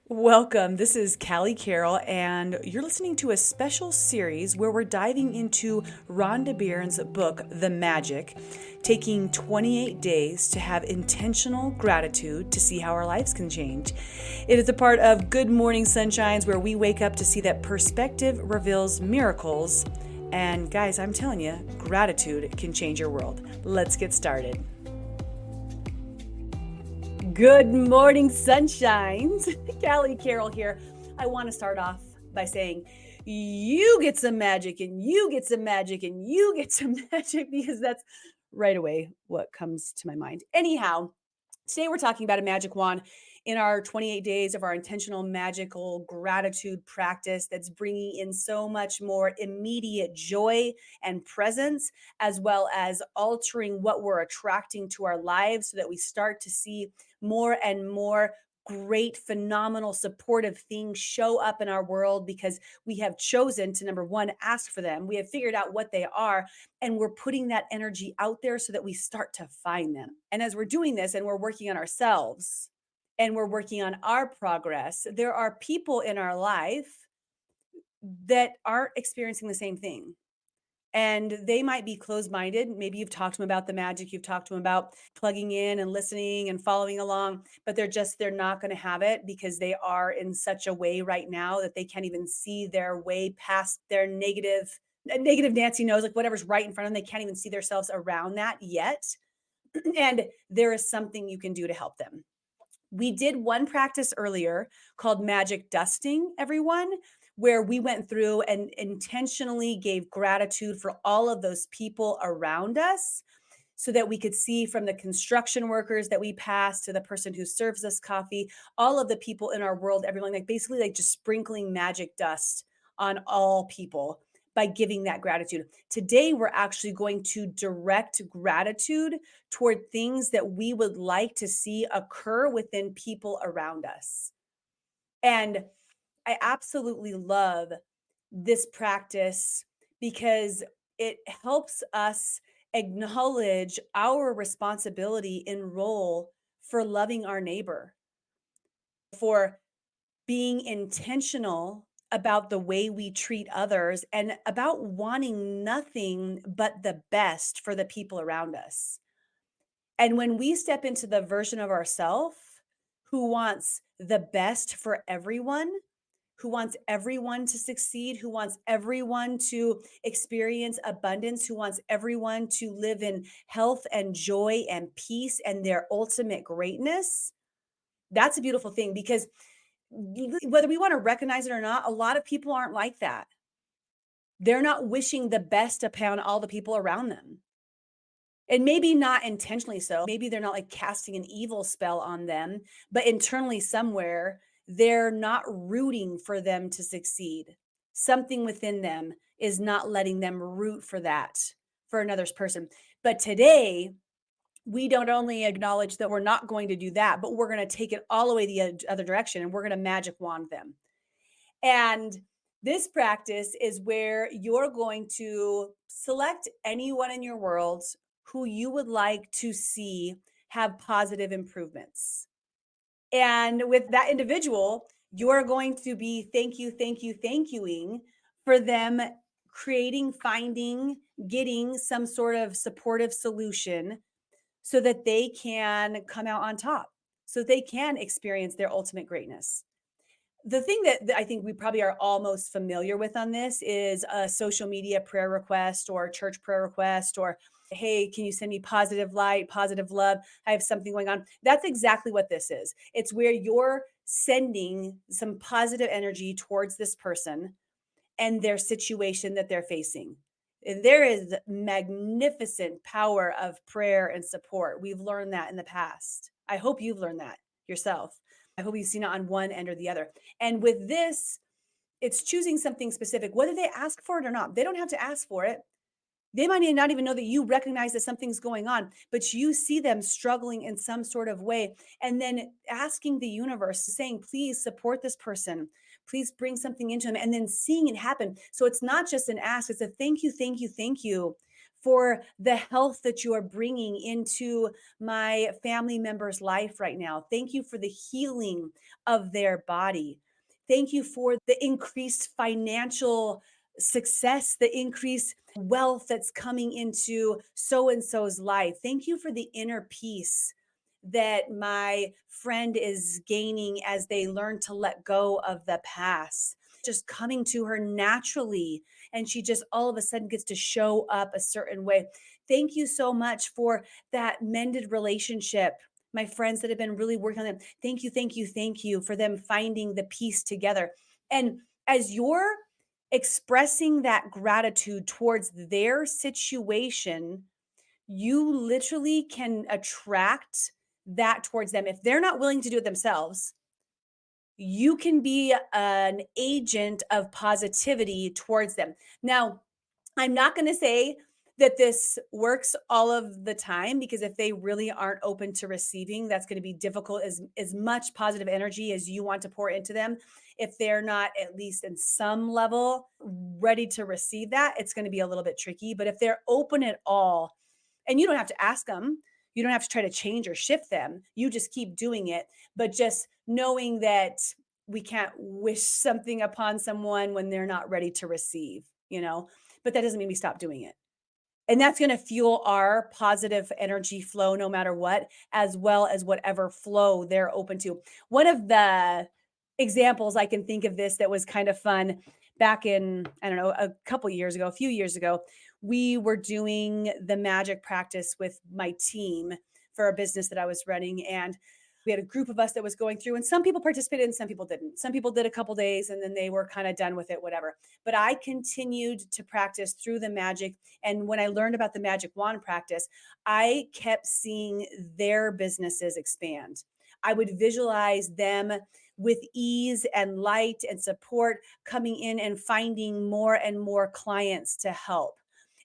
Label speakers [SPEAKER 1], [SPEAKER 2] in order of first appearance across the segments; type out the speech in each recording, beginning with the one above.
[SPEAKER 1] Welcome. This is Callie Carroll, and you're listening to a special series where we're diving into Rhonda Byrne's book, The Magic, taking 28 days to have intentional gratitude to see how our lives can change. It is a part of Good Morning Sunshines where we wake up to see that perspective reveals miracles. And guys, I'm telling you, gratitude can change your world. Let's get started. Good morning, sunshines. Callie Carroll here. I want to start off by saying, you get some magic, and you get some magic, and you get some magic, because that's right away what comes to my mind. Anyhow, today we're talking about a magic wand in our 28 days of our intentional magical gratitude practice that's bringing in so much more immediate joy and presence, as well as altering what we're attracting to our lives so that we start to see more and more great, phenomenal, supportive things show up in our world because we have chosen to, number one, ask for them. We have figured out what they are, and we're putting that energy out there so that we start to find them. And as we're doing this and we're working on ourselves and we're working on our progress, there are people in our life that aren't experiencing the same thing. And they might be closed minded. Maybe you've talked to them about the magic. You've talked to them about plugging in and listening and following along, but they're not going to have it because they are in such a way right now that they can't even see their way past their negative Nancy knows, like whatever's right in front of them. They can't even see themselves around that yet. And there is something you can do to help them. We did one practice earlier called magic dusting, everyone, where we went through and intentionally gave gratitude for all of those people around us so that we could see, from the construction workers that we passed to the person who serves us coffee, all of the people in our world, everyone, like basically like just sprinkling magic dust on all people by giving that gratitude. Today, we're actually going to direct gratitude toward things that we would like to see occur within people around us. And I absolutely love this practice because it helps us acknowledge our responsibility and role for loving our neighbor, for being intentional about the way we treat others, and about wanting nothing but the best for the people around us. And when we step into the version of ourselves who wants the best for everyone, who wants everyone to succeed, who wants everyone to experience abundance, who wants everyone to live in health and joy and peace and their ultimate greatness, that's a beautiful thing, because whether we want to recognize it or not, a lot of people aren't like that. They're not wishing the best upon all the people around them. And maybe not intentionally so. Maybe they're not like casting an evil spell on them, but internally somewhere, they're not rooting for them to succeed. Something within them is not letting them root for that for another person. But today, we don't only acknowledge that we're not going to do that, but we're going to take it all the way the other direction, and we're going to magic wand them. And this practice is where you're going to select anyone in your world who you would like to see have positive improvements. And with that individual, you're going to be thank youing for them creating, finding, getting some sort of supportive solution so that they can come out on top, so they can experience their ultimate greatness. The thing that I think we probably are all most familiar with on this is a social media prayer request or a church prayer request, or, hey, can you send me positive light, positive love? I have something going on. That's exactly what this is. It's where you're sending some positive energy towards this person and their situation that they're facing. There is magnificent power of prayer and support. We've learned that in the past. I hope you've learned that yourself. I hope you've seen it on one end or the other. And with this, it's choosing something specific, whether they ask for it or not. They don't have to ask for it. They might not even know that you recognize that something's going on, but you see them struggling in some sort of way. And then asking the universe, saying, please support this person. Please bring something into them, and then seeing it happen. So it's not just an ask, it's a thank you for the health that you are bringing into my family member's life right now. Thank you for the healing of their body. Thank you for the increased financial success, the increased wealth that's coming into so and so's life. Thank you for the inner peace that my friend is gaining as they learn to let go of the past. Just coming to her naturally, and she just all of a sudden gets to show up a certain way. Thank you so much for that mended relationship. My friends that have been really working on it. Thank you, thank you, thank you for them finding the peace together. And as you're expressing that gratitude towards their situation, you literally can attract that towards them. If they're not willing to do it themselves, you can be an agent of positivity towards them. Now, I'm not going to say that this works all of the time, because if they really aren't open to receiving, that's going to be difficult. As much positive energy as you want to pour into them, if they're not at least in some level ready to receive that, it's going to be a little bit tricky. But if they're open at all, and you don't have to ask them, you don't have to try to change or shift them, you just keep doing it. But just knowing that we can't wish something upon someone when they're not ready to receive, but that doesn't mean we stop doing it. And that's going to fuel our positive energy flow no matter what, as well as whatever flow they're open to. One of the examples I can think of this that was kind of fun back in, I don't know, a few years ago, we were doing the magic practice with my team for a business that I was running. And we had a group of us that was going through, and some people participated and some people didn't. Some people did a couple days and then they were kind of done with it, whatever. But I continued to practice through the magic. And when I learned about the magic wand practice, I kept seeing their businesses expand. I would visualize them with ease and light and support coming in and finding more and more clients to help.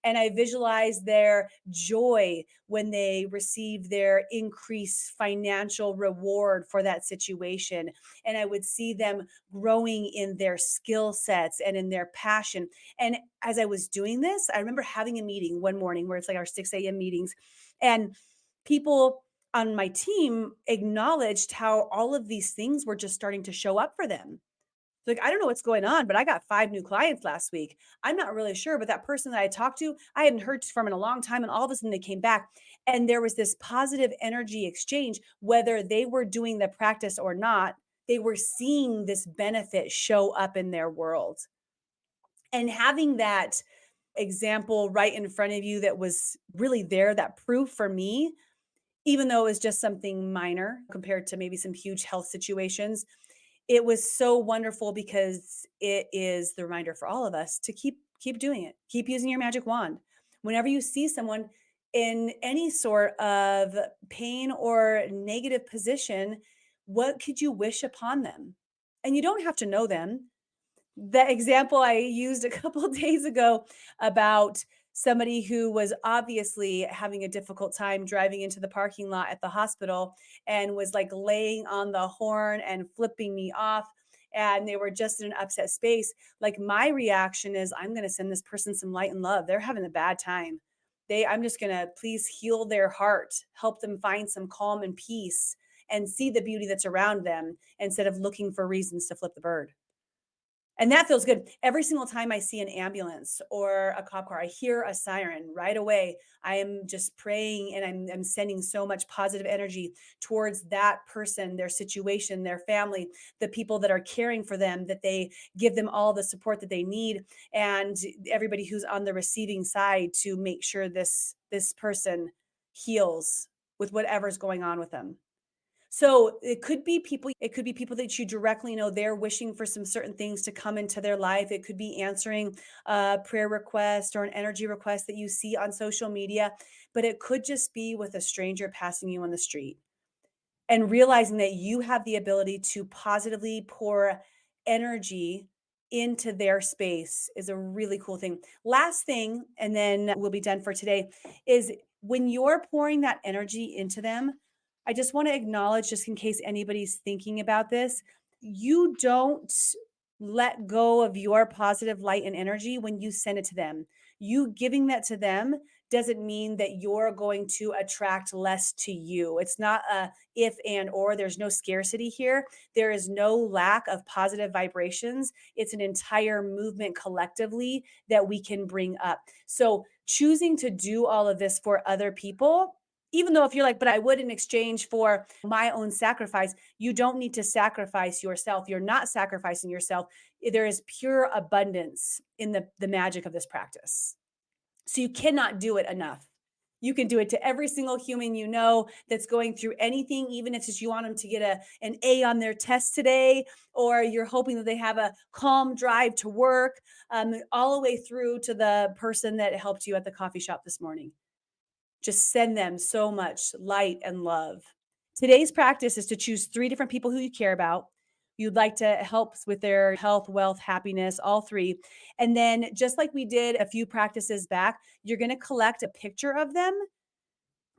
[SPEAKER 1] And I visualize their joy when they receive their increased financial reward for that situation. And I would see them growing in their skill sets and in their passion. And as I was doing this, I remember having a meeting one morning where it's like our 6 a.m. meetings, and people on my team acknowledged how all of these things were just starting to show up for them. Like, I don't know what's going on, but I got 5 new clients last week. I'm not really sure, but that person that I talked to, I hadn't heard from in a long time, and all of a sudden they came back, and there was this positive energy exchange. Whether they were doing the practice or not, they were seeing this benefit show up in their world. And having that example right in front of you that was really there, that proof for me, even though it was just something minor compared to maybe some huge health situations, it was so wonderful, because it is the reminder for all of us to keep doing it. Keep using your magic wand. Whenever you see someone in any sort of pain or negative position, what could you wish upon them? And you don't have to know them. The example I used a couple of days ago about somebody who was obviously having a difficult time driving into the parking lot at the hospital and was like laying on the horn and flipping me off, and they were just in an upset space. Like, my reaction is, I'm going to send this person some light and love. They're having a bad time. I'm just going to please heal their heart, help them find some calm and peace, and see the beauty that's around them instead of looking for reasons to flip the bird. And that feels good. Every single time I see an ambulance or a cop car, I hear a siren right away. I am just praying, and I'm sending so much positive energy towards that person, their situation, their family, the people that are caring for them, that they give them all the support that they need, and everybody who's on the receiving side to make sure this person heals with whatever's going on with them. So it could be people that you directly know, they're wishing for some certain things to come into their life. It could be answering a prayer request or an energy request that you see on social media, but it could just be with a stranger passing you on the street, and realizing that you have the ability to positively pour energy into their space is a really cool thing. Last thing, and then we'll be done for today, is when you're pouring that energy into them, I just want to acknowledge, just in case anybody's thinking about this, you don't let go of your positive light and energy when you send it to them. You giving that to them doesn't mean that you're going to attract less to you. It's not a if and or. There's no scarcity here. There is no lack of positive vibrations. It's an entire movement collectively that we can bring up. So choosing to do all of this for other people, even though if you're like, but I would in exchange for my own sacrifice, you don't need to sacrifice yourself. You're not sacrificing yourself. There is pure abundance in the magic of this practice. So you cannot do it enough. You can do it to every single human you know that's going through anything, even if it's just you want them to get an A on their test today, or you're hoping that they have a calm drive to work, all the way through to the person that helped you at the coffee shop this morning. Just send them so much light and love. Today's practice is to choose 3 different people who you care about. You'd like to help with their health, wealth, happiness, all 3. And then just like we did a few practices back, you're going to collect a picture of them,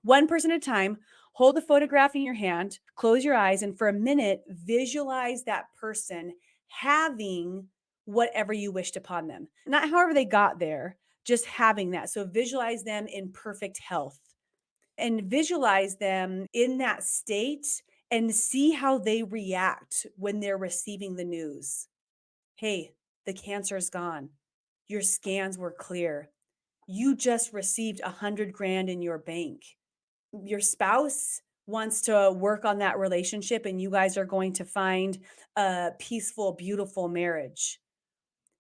[SPEAKER 1] one person at a time. Hold the photograph in your hand, close your eyes, and for a minute, visualize that person having whatever you wished upon them. Not however they got there, just having that. So visualize them in perfect health and visualize them in that state and see how they react when they're receiving the news. Hey, the cancer is gone. Your scans were clear. You just received $100,000 in your bank. Your spouse wants to work on that relationship and you guys are going to find a peaceful, beautiful marriage.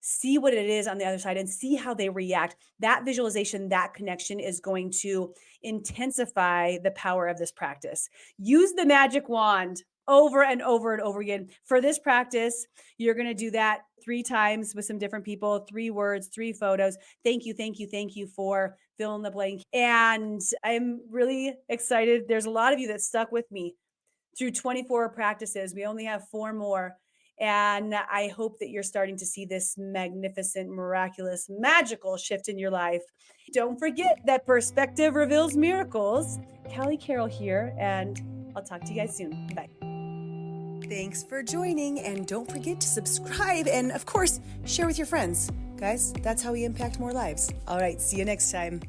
[SPEAKER 1] See what it is on the other side and see how they react. That visualization, that connection is going to intensify the power of this practice. Use the magic wand over and over and over again. For this practice, you're going to do that 3 times with some different people, 3 words, 3 photos. Thank you, thank you, thank you for fill in the blank. And I'm really excited. There's a lot of you that stuck with me through 24 practices. We only have 4 more. And I hope that you're starting to see this magnificent, miraculous, magical shift in your life. Don't forget that perspective reveals miracles. Callie Carroll here, and I'll talk to you guys soon. Bye. Thanks for joining, and don't forget to subscribe and, of course, share with your friends. Guys, that's how we impact more lives. All right, see you next time.